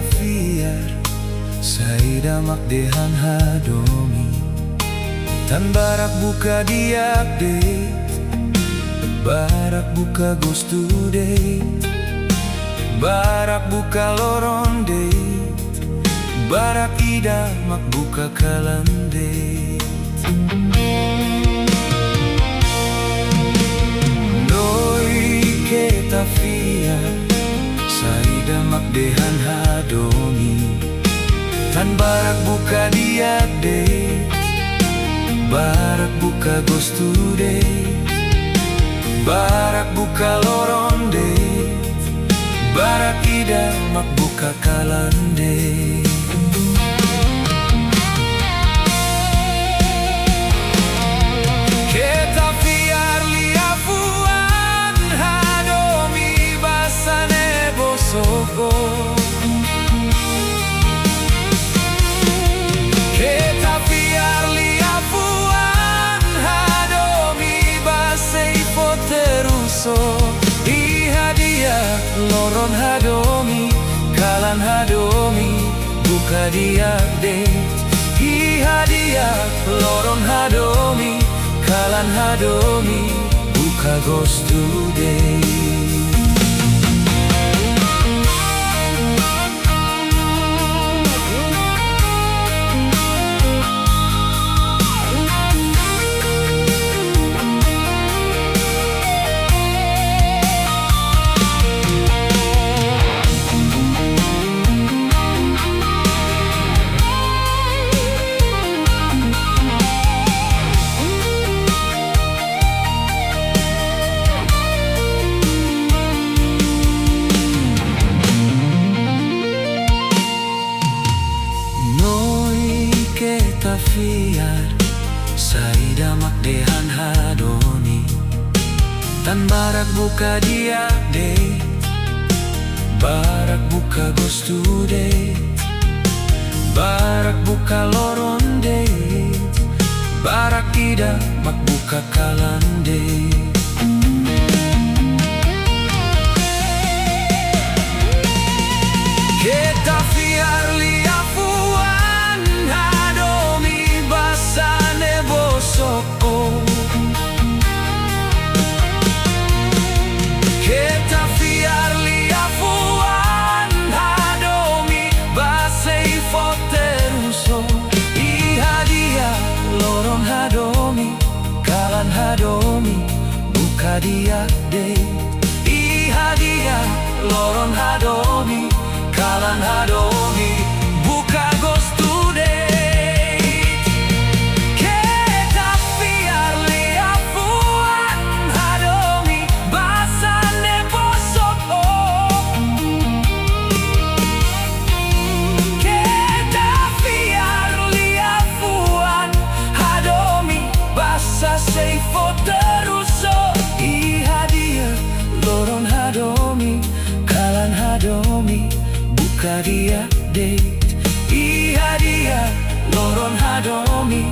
fiar Saida makdehan hadomi Tan barak buka diak date Barak buka gostu date Barak buka loron date Barak ida mak buka kalan date Kita fiar Saida makdehan hadomi Tan barak buka diak date Barak buka gostu date Barak buka loron date Barak ida mak buka kalan date Kita fiar liafuan hadomi basei poteruso I hadiah loron hadomi kalan hadomi buka diak date I hadiah loron hadomi kalan hadomi buka gostu date fiar Saida makdehan hadoni Tan barak buka diak date Barak buka gostu date Barak buka loron date Barak ida mak buka kalan date Kita fiar liafuan hadomi basane bosoko Kita fiar liafuan hadomi basei foteruso I hadiah loron hadomi kalan hadomi buka diak date I hadiah loron hadomi kalan hadomi buka gostu date Kita fiar liafuan hadomi basane bosoko Kita fiar liafuan hadomi basa seifo teruso I hadiah loron hadomi kalan hadomi buka diak date I hadiah loron hadomi